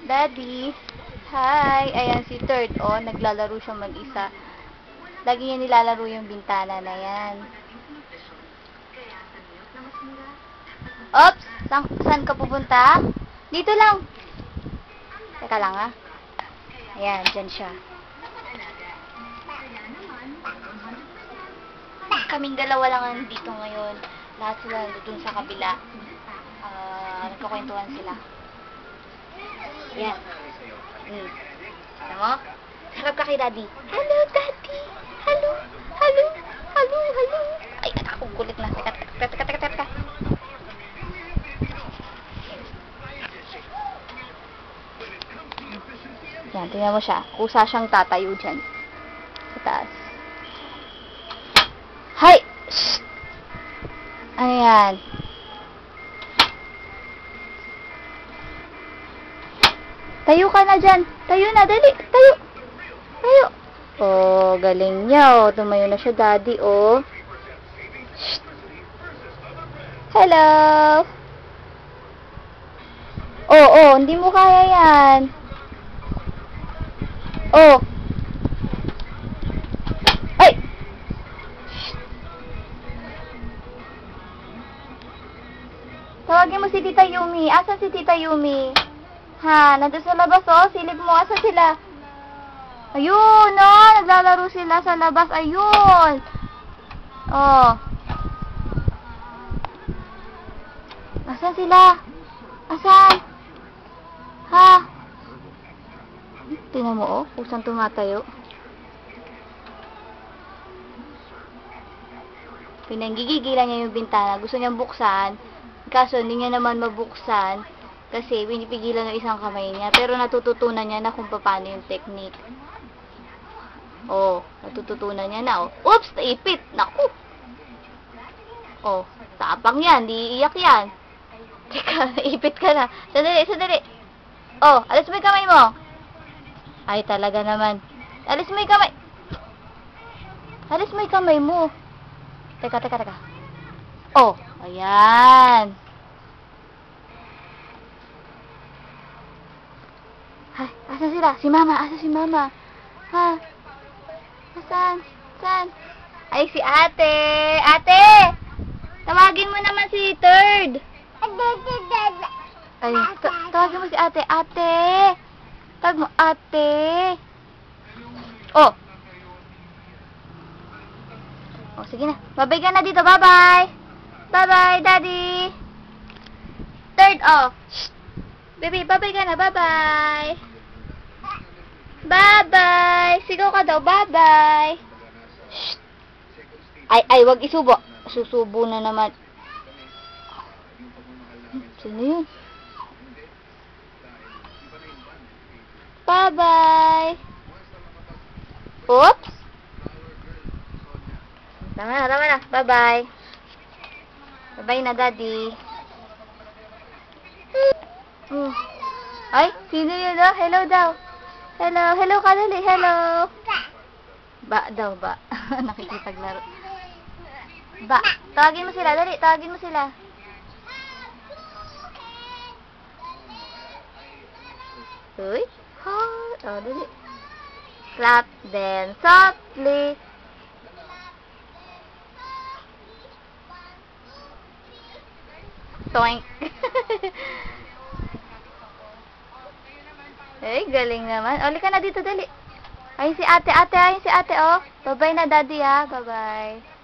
Daddy. Hi. Ayan si Third. Oh, naglalaro siya mag-isa. Lagi niya nilalaro yung bintana na yan. Oops! Saan ka pupunta? Dito lang. Teka lang ah. Ayan, dyan siya. Kaming dalawa lang dito ngayon. Lahat sila nandun sa kabila. Nagkukwentuhan sila. Ayan. Alam mo? Harap ka kay Daddy. Hello, Daddy! Hello! Hello! Hello! Hello! Ay, anak, ang kulit na. Teka. Yan, tingnan mo siya. Kusa siyang tatayo dyan. Sa taas. Hay! Shhh! Ayan. Tayo ka na dyan. Tayo na, dali. Tayo. Oh, galing niya. Oh, tumayo na siya, Daddy. Oh. Shhh. Hello. Oh, hindi mo kaya yan. Oh. Ay. Tawagin mo si Tita Yumi. Asan si Tita Yumi? Ha, nandun sa labas, oh. Silip mo. Asan sila? Ayun, oh. Naglalaro sila sa labas. Ayun. Oh. Asan sila? Asan? Ha? Tingnan mo, oh. Kusang tumatayo. Pinanggigigilan niya yung bintana. Gusto niyang buksan. Kaso, hindi niya naman mabuksan. Kasi, pinipigilan ng isang kamay niya. Pero natututunan niya na kung paano yung technique. Oh, natututunan niya na, oh. Oops! Naipit! Naku! Oh, tapang yan. Di iiyak yan. Teka, naipit ka na. Sandali. Oh, alis mo yung kamay mo. Ay, talaga naman. Alis mo yung kamay. Alis mo yung kamay mo. Teka. Oh, ayan. Ay, asan sila? Si Mama. Asan si Mama? Ha? Asan? Saan? Ay, si Ate. Ate! Tawagin mo naman si Third. Ay, tawagin mo si Ate. Ate! Tawag mo, Ate. Oh. Oh, sige na. Bye-bye ka na dito. Bye-bye. Bye-bye, Daddy. Third, oh. Shh. Baby, bye-bye ka na. Bye-bye. Bye-bye. Sigaw ka daw. Bye-bye. Shh. Ay, wag isubo. Susubo na naman. Sino yun? Bye-bye. Oops. Tama na. Bye-bye. Bye-bye na, Daddy. Ay, sino yun daw? Hello daw. Hello ka, dali. Hello. Ba daw, ba. Nakikipaglaro. Ba. Tawagin mo sila, dali. Tawagin mo sila. Uy. Oh, dali. Clap then softly. Toink. Ay, galing naman. Uli ka na dito, dali. Ayun si Ate, oh. Bye-bye na, Daddy, ha. Bye-bye.